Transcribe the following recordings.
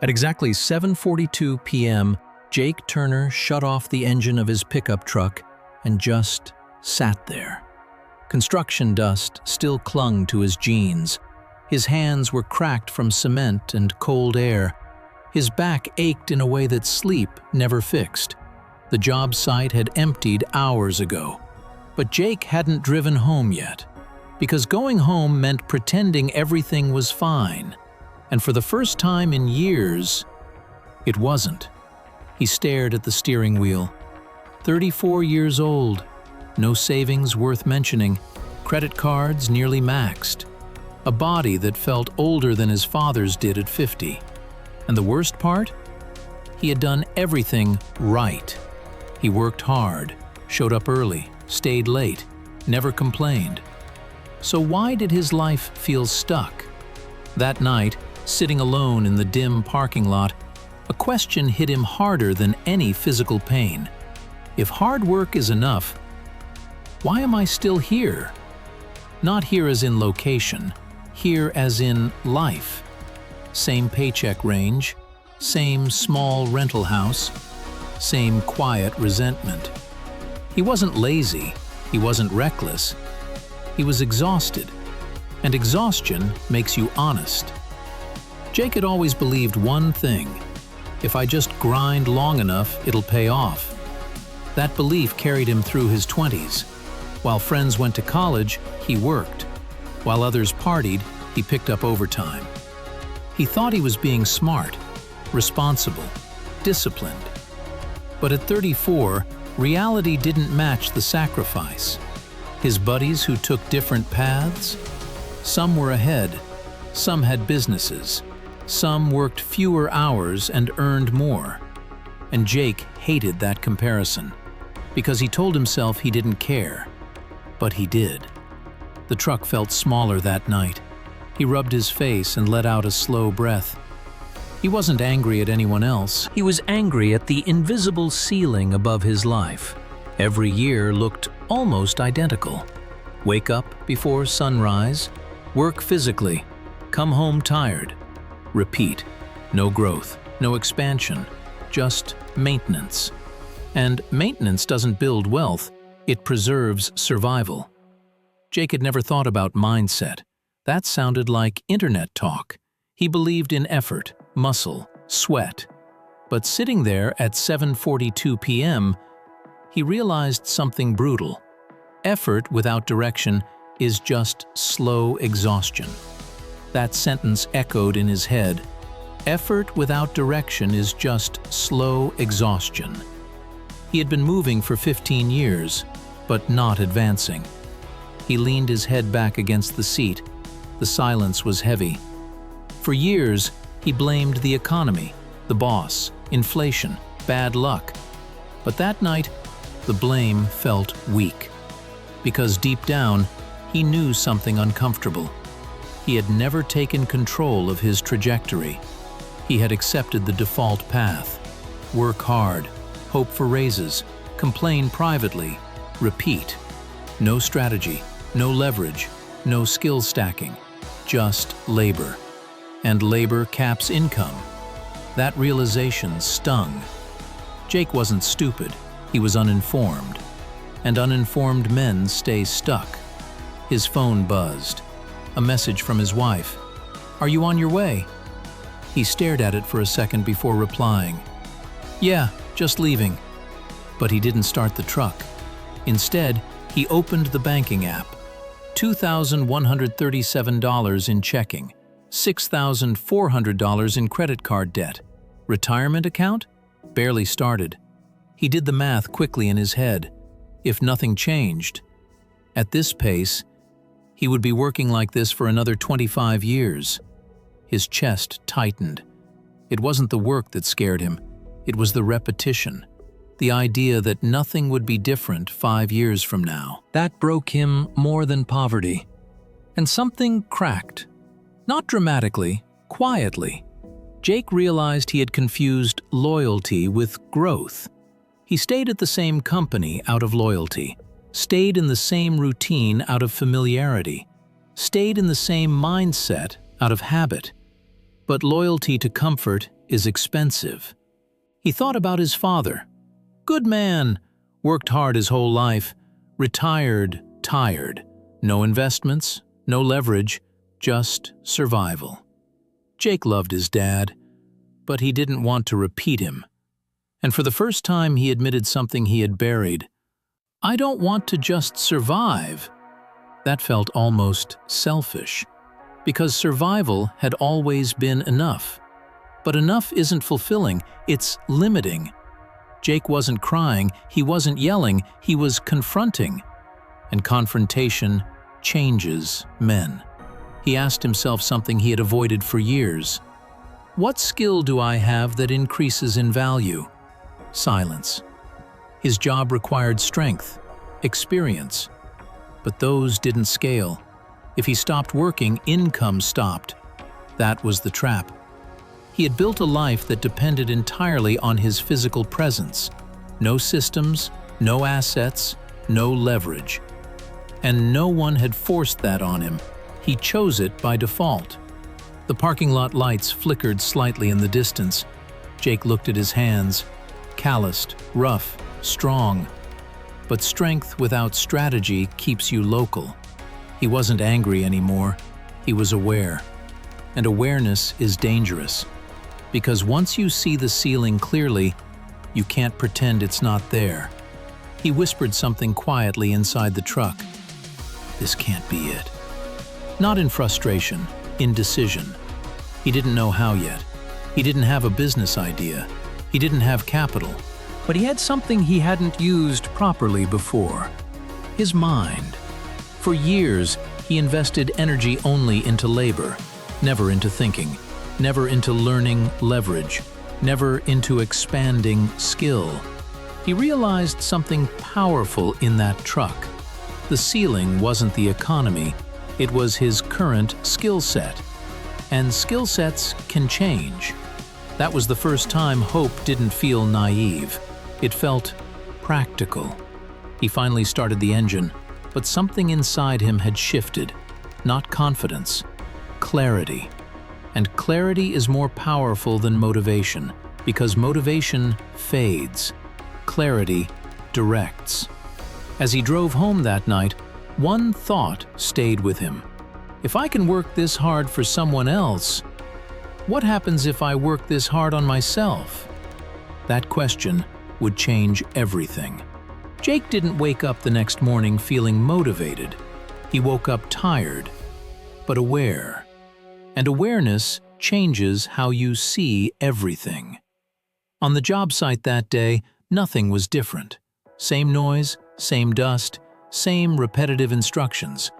At exactly 7:42 p.m., Jake Turner shut off the engine of his pickup truck and just sat there. Construction dust still clung to his jeans. His hands were cracked from cement and cold air. His back ached in a way that sleep never fixed. The job site had emptied hours ago. But Jake hadn't driven home yet, because going home meant pretending everything was fine. And for the first time in years, it wasn't. He stared at the steering wheel. 34 years old, no savings worth mentioning, credit cards nearly maxed, a body that felt older than his father's did at 50. And the worst part? He had done everything right. He worked hard, showed up early, stayed late, never complained. So why did his life feel stuck? That night, sitting alone in the dim parking lot, a question hit him harder than any physical pain. If hard work is enough, why am I still here? Not here as in location, here as in life. Same paycheck range, same small rental house, same quiet resentment. He wasn't lazy, he wasn't reckless. He was exhausted, and exhaustion makes you honest. Jake had always believed one thing: if I just grind long enough, it'll pay off. That belief carried him through his 20s. While friends went to college, he worked. While others partied, he picked up overtime. He thought he was being smart, responsible, disciplined. But at 34, reality didn't match the sacrifice. His buddies who took different paths? Some were ahead, some had businesses, some worked fewer hours and earned more. And Jake hated that comparison, because he told himself he didn't care. But he did. The truck felt smaller that night. He rubbed his face and let out a slow breath. He wasn't angry at anyone else. He was angry at the invisible ceiling above his life. Every year looked almost identical. Wake up before sunrise, work physically, come home tired. Repeat. No growth, no expansion, just maintenance. And maintenance doesn't build wealth, it preserves survival. Jake had never thought about mindset. That sounded like internet talk. He believed in effort, muscle, sweat. But sitting there at 7:42 p.m., he realized something brutal. Effort without direction is just slow exhaustion. That sentence echoed in his head. Effort without direction is just slow exhaustion. He had been moving for 15 years, but not advancing. He leaned his head back against the seat. The silence was heavy. For years, he blamed the economy, the boss, inflation, bad luck. But that night, the blame felt weak. Because deep down, he knew something uncomfortable. He had never taken control of his trajectory. He had accepted the default path. Work hard, hope for raises, complain privately, repeat. No strategy, no leverage, no skill stacking, just labor. And labor caps income. That realization stung. Jake wasn't stupid, he was uninformed. And uninformed men stay stuck. His phone buzzed. A message from his wife. "Are you on your way?" He stared at it for a second before replying. "Yeah, just leaving." But he didn't start the truck. Instead, he opened the banking app. $2,137 in checking, $6,400 in credit card debt. Retirement account? Barely started. He did the math quickly in his head. If nothing changed, at this pace, he would be working like this for another 25 years. His chest tightened. It wasn't the work that scared him, it was the repetition. The idea that nothing would be different 5 years from now. That broke him more than poverty. And something cracked. Not dramatically, quietly. Jake realized he had confused loyalty with growth. He stayed at the same company out of loyalty, stayed in the same routine out of familiarity, stayed in the same mindset out of habit. But loyalty to comfort is expensive. He thought about his father. Good man, worked hard his whole life, retired, tired. No investments, no leverage, just survival. Jake loved his dad, but he didn't want to repeat him. And for the first time, he admitted something he had buried. I don't want to just survive. That felt almost selfish, because survival had always been enough. But enough isn't fulfilling, it's limiting. Jake wasn't crying, he wasn't yelling, he was confronting. And confrontation changes men. He asked himself something he had avoided for years. What skill do I have that increases in value? Silence. His job required strength, experience. But those didn't scale. If he stopped working, income stopped. That was the trap. He had built a life that depended entirely on his physical presence. No systems, no assets, no leverage. And no one had forced that on him. He chose it by default. The parking lot lights flickered slightly in the distance. Jake looked at his hands. Calloused, rough, strong. But strength without strategy keeps you local. He wasn't angry anymore. He was aware. And awareness is dangerous. Because once you see the ceiling clearly, you can't pretend it's not there. He whispered something quietly inside the truck. This can't be it. Not in frustration, in decision. He didn't know how yet. He didn't have a business idea. He didn't have capital. But he had something he hadn't used properly before. His mind. For years, he invested energy only into labor, never into thinking, never into learning leverage, never into expanding skill. He realized something powerful in that truck. The ceiling wasn't the economy, it was his current skill set. And skill sets can change. That was the first time hope didn't feel naive. It felt practical. He finally started the engine, but something inside him had shifted. Not confidence, clarity. And clarity is more powerful than motivation, because motivation fades. Clarity directs. As he drove home that night, one thought stayed with him. If I can work this hard for someone else, what happens if I work this hard on myself? That question would change everything. Jake didn't wake up the next morning feeling motivated. He woke up tired, but aware. And awareness changes how you see everything. On the job site that day, nothing was different. Same noise, same dust, same repetitive instructions.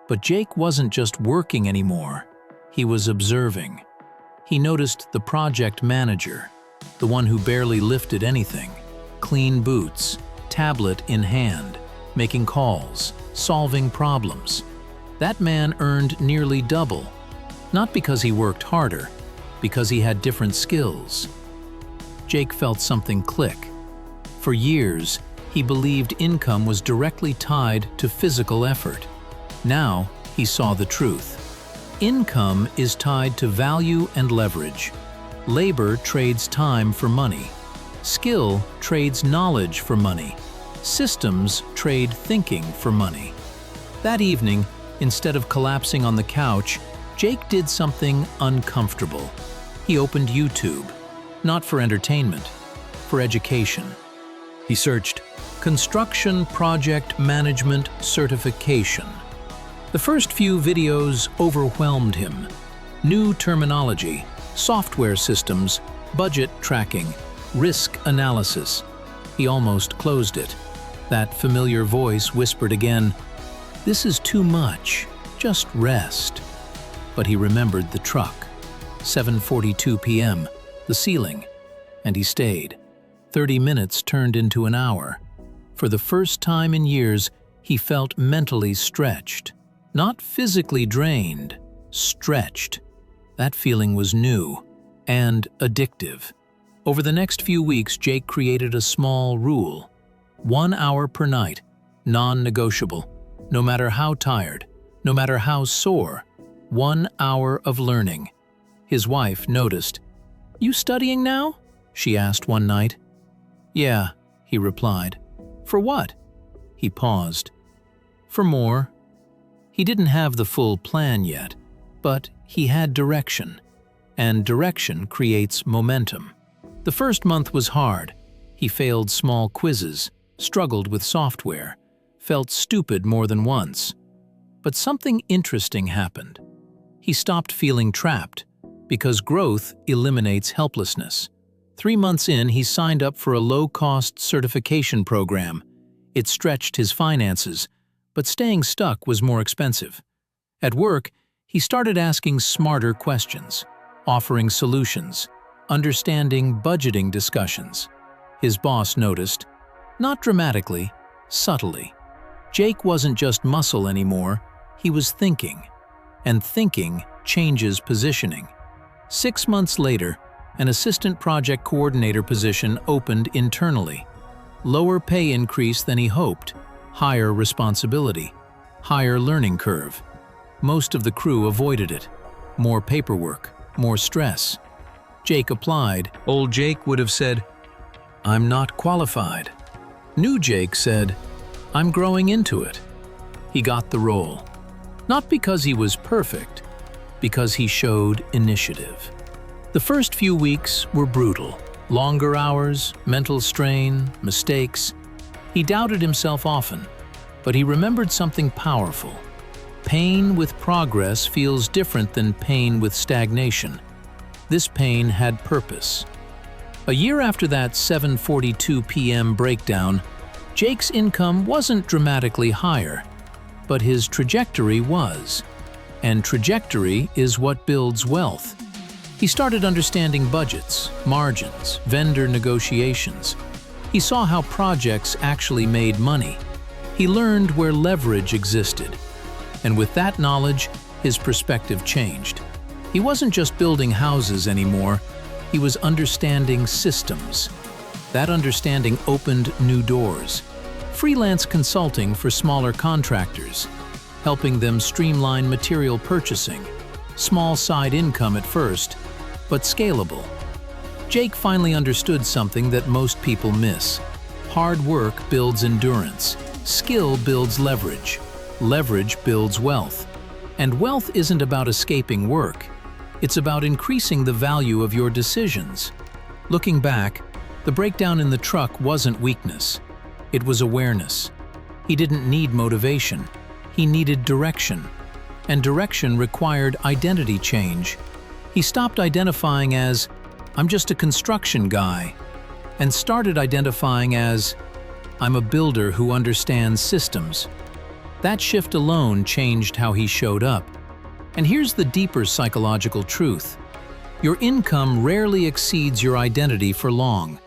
But Jake wasn't just working anymore. He was observing. He noticed the project manager, the one who barely lifted anything, clean boots, tablet in hand, making calls, solving problems. That man earned nearly double, not because he worked harder, because he had different skills. Jake felt something click. For years, he believed income was directly tied to physical effort. Now, he saw the truth. Income is tied to value and leverage. Labor trades time for money. Skill trades knowledge for money. Systems trade thinking for money. That evening, instead of collapsing on the couch, Jake did something uncomfortable. He opened YouTube, not for entertainment, for education. He searched Construction Project Management Certification. The first few videos overwhelmed him. New terminology, software systems, budget tracking, risk analysis. He almost closed it. That familiar voice whispered again, "This is too much, just rest." But he remembered the truck. 7:42 p.m., the ceiling, and he stayed. 30 minutes turned into an hour. For the first time in years, he felt mentally stretched. Not physically drained, stretched. That feeling was new and addictive. Over the next few weeks, Jake created a small rule. 1 hour per night, non-negotiable. No matter how tired, no matter how sore, 1 hour of learning. His wife noticed. "You studying now?" she asked one night. "Yeah," he replied. "For what?" He paused. "For more." He didn't have the full plan yet, but he had direction, and direction creates momentum. The first month was hard. He failed small quizzes, struggled with software, felt stupid more than once. But something interesting happened. He stopped feeling trapped, because growth eliminates helplessness. 3 months in, he signed up for a low-cost certification program. It stretched his finances, but staying stuck was more expensive. At work, he started asking smarter questions, offering solutions, understanding budgeting discussions. His boss noticed, not dramatically, subtly. Jake wasn't just muscle anymore, he was thinking. And thinking changes positioning. 6 months later, an assistant project coordinator position opened internally. Lower pay increase than he hoped, higher responsibility, higher learning curve. Most of the crew avoided it. More paperwork, more stress. Jake applied. Old Jake would have said, "I'm not qualified." New Jake said, "I'm growing into it." He got the role. Not because he was perfect, because he showed initiative. The first few weeks were brutal. Longer hours, mental strain, mistakes. He doubted himself often, but he remembered something powerful. Pain with progress feels different than pain with stagnation. This pain had purpose. A year after that 7:42 p.m. breakdown, Jake's income wasn't dramatically higher, but his trajectory was. And trajectory is what builds wealth. He started understanding budgets, margins, vendor negotiations. He saw how projects actually made money. He learned where leverage existed. And with that knowledge, his perspective changed. He wasn't just building houses anymore, he was understanding systems. That understanding opened new doors. Freelance consulting for smaller contractors, helping them streamline material purchasing. Small side income at first, but scalable. Jake finally understood something that most people miss. Hard work builds endurance. Skill builds leverage. Leverage builds wealth. And wealth isn't about escaping work. It's about increasing the value of your decisions. Looking back, the breakdown in the truck wasn't weakness. It was awareness. He didn't need motivation. He needed direction. And direction required identity change. He stopped identifying as, "I'm just a construction guy," and started identifying as, "I'm a builder who understands systems." That shift alone changed how he showed up. And here's the deeper psychological truth. Your income rarely exceeds your identity for long.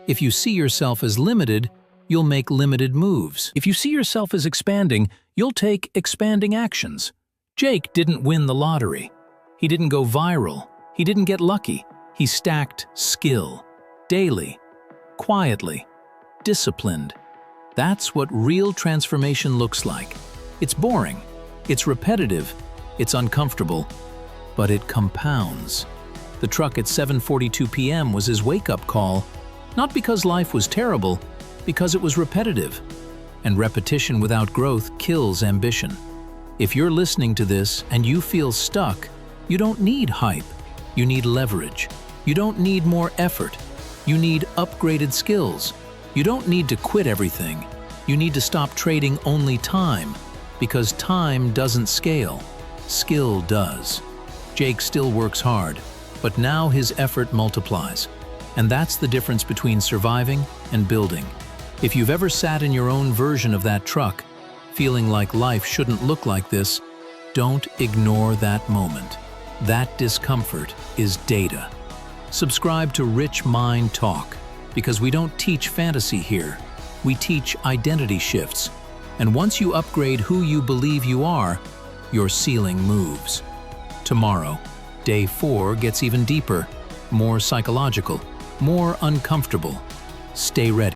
If you see yourself as limited, you'll make limited moves. If you see yourself as expanding, you'll take expanding actions. Jake didn't win the lottery. He didn't go viral. He didn't get lucky. He stacked skill. Daily. Quietly. Disciplined. That's what real transformation looks like. It's boring. It's repetitive. It's uncomfortable. But it compounds. The truck at 7:42 p.m. was his wake-up call, not because life was terrible, because it was repetitive. And repetition without growth kills ambition. If you're listening to this and you feel stuck, you don't need hype. You need leverage. You don't need more effort. You need upgraded skills. You don't need to quit everything. You need to stop trading only time, because time doesn't scale. Skill does. Jake still works hard, but now his effort multiplies. And that's the difference between surviving and building. If you've ever sat in your own version of that truck, feeling like life shouldn't look like this, don't ignore that moment. That discomfort is data. Subscribe to Rich Mind Talk, because we don't teach fantasy here. We teach identity shifts. And once you upgrade who you believe you are, your ceiling moves. Tomorrow, day 4 gets even deeper, more psychological, more uncomfortable. Stay ready.